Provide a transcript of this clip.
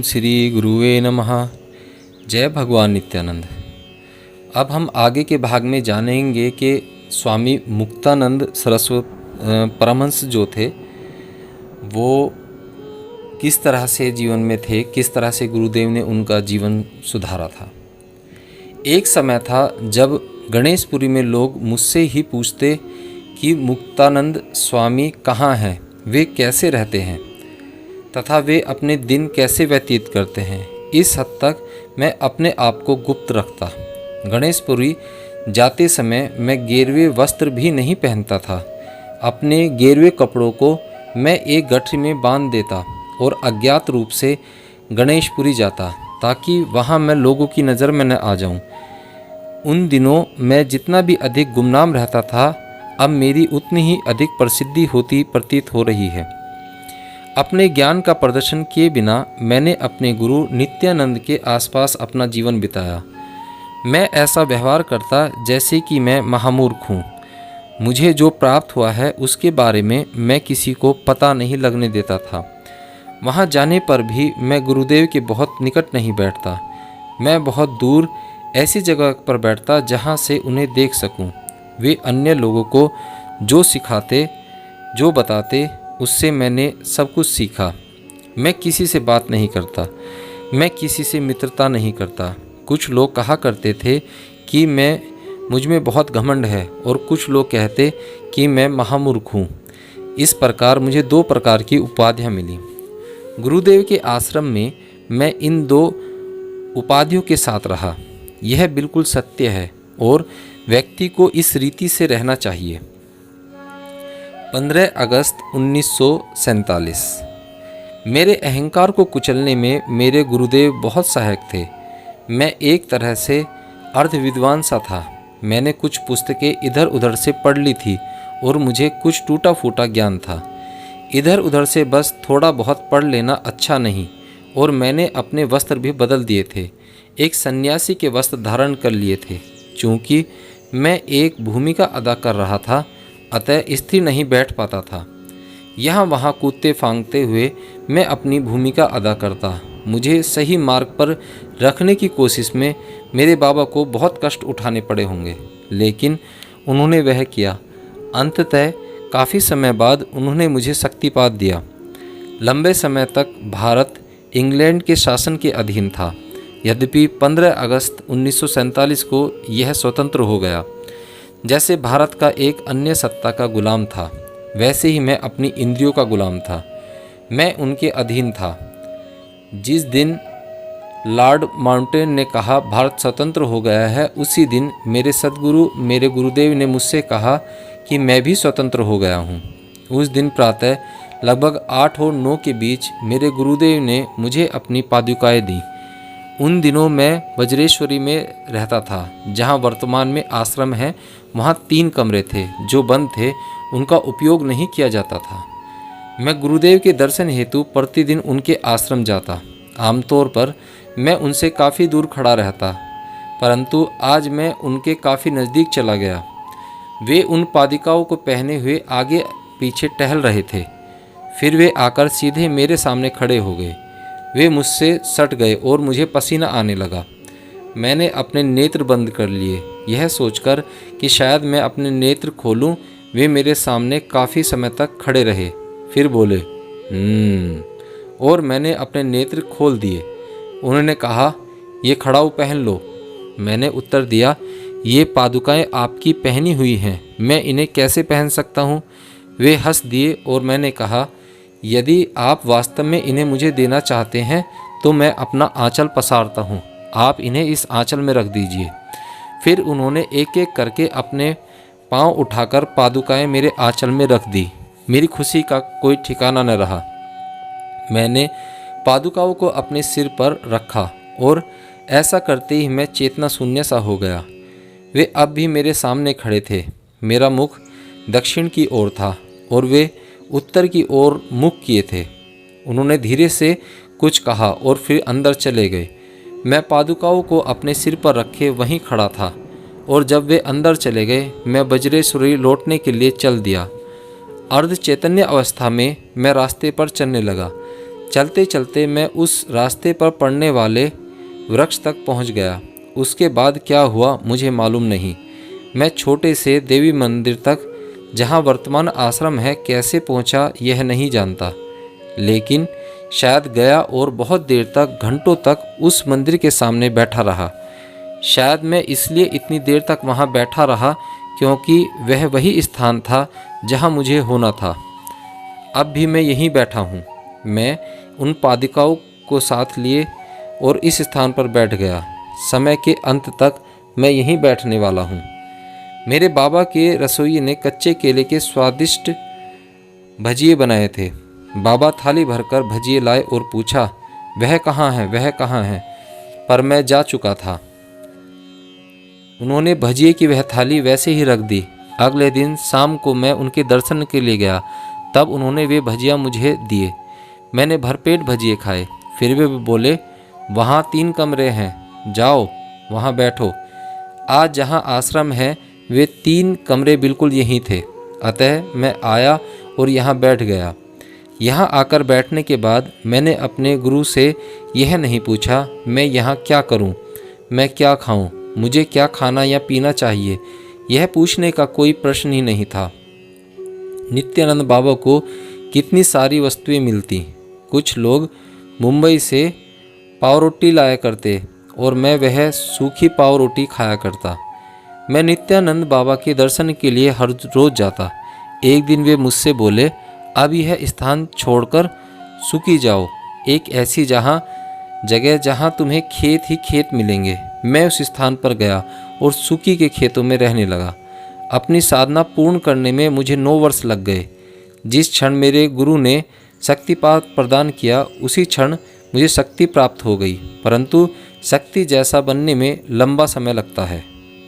श्री गुरुवे नमः। जय भगवान नित्यानंद। अब हम आगे के भाग में जानेंगे कि स्वामी मुक्तानंद सरस्वती परमहंस जो थे वो किस तरह से जीवन में थे, किस तरह से गुरुदेव ने उनका जीवन सुधारा था। एक समय था जब गणेशपुरी में लोग मुझसे ही पूछते कि मुक्तानंद स्वामी कहाँ हैं, वे कैसे रहते हैं तथा वे अपने दिन कैसे व्यतीत करते हैं। इस हद तक मैं अपने आप को गुप्त रखता। गणेशपुरी जाते समय मैं गेरवे वस्त्र भी नहीं पहनता था। अपने गेरवे कपड़ों को मैं एक गठरी में बांध देता और अज्ञात रूप से गणेशपुरी जाता ताकि वहाँ मैं लोगों की नज़र में न आ जाऊँ। उन दिनों मैं जितना भी अधिक गुमनाम रहता था, अब मेरी उतनी ही अधिक प्रसिद्धि होती प्रतीत हो रही है। अपने ज्ञान का प्रदर्शन किए बिना मैंने अपने गुरु नित्यानंद के आसपास अपना जीवन बिताया। मैं ऐसा व्यवहार करता जैसे कि मैं महामूर्ख हूँ। मुझे जो प्राप्त हुआ है उसके बारे में मैं किसी को पता नहीं लगने देता था। वहाँ जाने पर भी मैं गुरुदेव के बहुत निकट नहीं बैठता। मैं बहुत दूर ऐसी जगह पर बैठता जहाँ से उन्हें देख सकूँ। वे अन्य लोगों को जो सिखाते, जो बताते, उससे मैंने सब कुछ सीखा। मैं किसी से बात नहीं करता, मैं किसी से मित्रता नहीं करता। कुछ लोग कहा करते थे कि मुझ में बहुत घमंड है और कुछ लोग कहते कि मैं महामूर्ख हूँ। इस प्रकार मुझे दो प्रकार की उपाधियाँ मिली। गुरुदेव के आश्रम में मैं इन दो उपाधियों के साथ रहा। यह बिल्कुल सत्य है और व्यक्ति को इस रीति से रहना चाहिए। 15 अगस्त 1947। मेरे अहंकार को कुचलने में मेरे गुरुदेव बहुत सहायक थे। मैं एक तरह से अर्धविद्वान सा था। मैंने कुछ पुस्तकें इधर उधर से पढ़ ली थी और मुझे कुछ टूटा फूटा ज्ञान था। इधर उधर से बस थोड़ा बहुत पढ़ लेना अच्छा नहीं। और मैंने अपने वस्त्र भी बदल दिए थे। एक सन्यासी के वस्त्र धारण कर लिए थे। चूँकि मैं एक भूमिका अदा कर रहा था, अतः स्थिर नहीं बैठ पाता था। यहाँ वहाँ कूदते फांगते हुए मैं अपनी भूमिका अदा करता। मुझे सही मार्ग पर रखने की कोशिश में मेरे बाबा को बहुत कष्ट उठाने पड़े होंगे, लेकिन उन्होंने वह किया। अंततः काफ़ी समय बाद उन्होंने मुझे शक्तिपात दिया। लंबे समय तक भारत इंग्लैंड के शासन के अधीन था। यद्यपि 15 अगस्त 1947 को यह स्वतंत्र हो गया। जैसे भारत का एक अन्य सत्ता का गुलाम था, वैसे ही मैं अपनी इंद्रियों का गुलाम था। मैं उनके अधीन था। जिस दिन लॉर्ड माउंटेन ने कहा भारत स्वतंत्र हो गया है, उसी दिन मेरे सद्गुरु मेरे गुरुदेव ने मुझसे कहा कि मैं भी स्वतंत्र हो गया हूँ। उस दिन प्रातः लगभग 8 और 9 के बीच मेरे गुरुदेव ने मुझे अपनी पादुकाएँ दी। उन दिनों मैं वज्रेश्वरी में रहता था, जहाँ वर्तमान में आश्रम है। वहाँ 3 कमरे थे जो बंद थे, उनका उपयोग नहीं किया जाता था। मैं गुरुदेव के दर्शन हेतु प्रतिदिन उनके आश्रम जाता। आमतौर पर मैं उनसे काफ़ी दूर खड़ा रहता, परंतु आज मैं उनके काफ़ी नज़दीक चला गया। वे उन पादिकाओं को पहने हुए आगे पीछे टहल रहे थे। फिर वे आकर सीधे मेरे सामने खड़े हो गए। वे मुझसे सट गए और मुझे पसीना आने लगा। मैंने अपने नेत्र बंद कर लिए, यह सोचकर कि शायद मैं अपने नेत्र खोलूं। वे मेरे सामने काफ़ी समय तक खड़े रहे, फिर बोले और मैंने अपने नेत्र खोल दिए। उन्होंने कहा, ये खड़ाऊ पहन लो। मैंने उत्तर दिया, ये पादुकाएं आपकी पहनी हुई हैं, मैं इन्हें कैसे पहन सकता हूँ। वे हंस दिए और मैंने कहा, यदि आप वास्तव में इन्हें मुझे देना चाहते हैं तो मैं अपना आंचल पसारता हूँ, आप इन्हें इस आंचल में रख दीजिए। फिर उन्होंने एक एक करके अपने पांव उठाकर पादुकाएं मेरे आंचल में रख दी। मेरी खुशी का कोई ठिकाना न रहा। मैंने पादुकाओं को अपने सिर पर रखा और ऐसा करते ही मैं चेतना शून्य सा हो गया। वे अब भी मेरे सामने खड़े थे। मेरा मुख दक्षिण की ओर था और वे उत्तर की ओर मुख किए थे। उन्होंने धीरे से कुछ कहा और फिर अंदर चले गए। मैं पादुकाओं को अपने सिर पर रखे वहीं खड़ा था और जब वे अंदर चले गए, मैं वज्रेश्वरी लौटने के लिए चल दिया। अर्ध चैतन्य अवस्था में मैं रास्ते पर चलने लगा। चलते चलते मैं उस रास्ते पर पड़ने वाले वृक्ष तक पहुंच गया। उसके बाद क्या हुआ मुझे मालूम नहीं। मैं छोटे से देवी मंदिर तक, जहां वर्तमान आश्रम है, कैसे पहुंचा यह नहीं जानता, लेकिन शायद गया और बहुत देर तक, घंटों तक उस मंदिर के सामने बैठा रहा। शायद मैं इसलिए इतनी देर तक वहां बैठा रहा क्योंकि वह वही स्थान था जहां मुझे होना था। अब भी मैं यहीं बैठा हूँ। मैं उन पादिकाओं को साथ लिए और इस स्थान पर बैठ गया। समय के अंत तक मैं यहीं बैठने वाला हूँ। मेरे बाबा के रसोइये ने कच्चे केले के स्वादिष्ट भजिए बनाए थे। बाबा थाली भरकर भजिए लाए और पूछा, वह कहाँ है, वह कहाँ है? पर मैं जा चुका था। उन्होंने भजिए की वह थाली वैसे ही रख दी। अगले दिन शाम को मैं उनके दर्शन के लिए गया, तब उन्होंने वे भजिया मुझे दिए। मैंने भरपेट भजिए खाए। फिर वे बोले, वहाँ 3 कमरे हैं, जाओ वहाँ बैठो। आज जहाँ आश्रम है वे 3 कमरे बिल्कुल यहीं थे। अतः मैं आया और यहाँ बैठ गया। यहाँ आकर बैठने के बाद मैंने अपने गुरु से यह नहीं पूछा, मैं यहाँ क्या करूँ, मैं क्या खाऊँ, मुझे क्या खाना या पीना चाहिए। यह पूछने का कोई प्रश्न ही नहीं था। नित्यानंद बाबा को कितनी सारी वस्तुएं मिलती। कुछ लोग मुंबई से पाव रोटी लाया करते और मैं वह सूखी पाव रोटी खाया करता। मैं नित्यानंद बाबा के दर्शन के लिए हर रोज़ जाता। एक दिन वे मुझसे बोले, अब यह स्थान छोड़कर सूखी जाओ, एक ऐसी जगह जहाँ तुम्हें खेत ही खेत मिलेंगे। मैं उस स्थान पर गया और सूखी के खेतों में रहने लगा। अपनी साधना पूर्ण करने में मुझे 9 वर्ष लग गए। जिस क्षण मेरे गुरु ने शक्तिपात प्रदान किया, उसी क्षण मुझे शक्ति प्राप्त हो गई, परंतु शक्ति जैसा बनने में लंबा समय लगता है।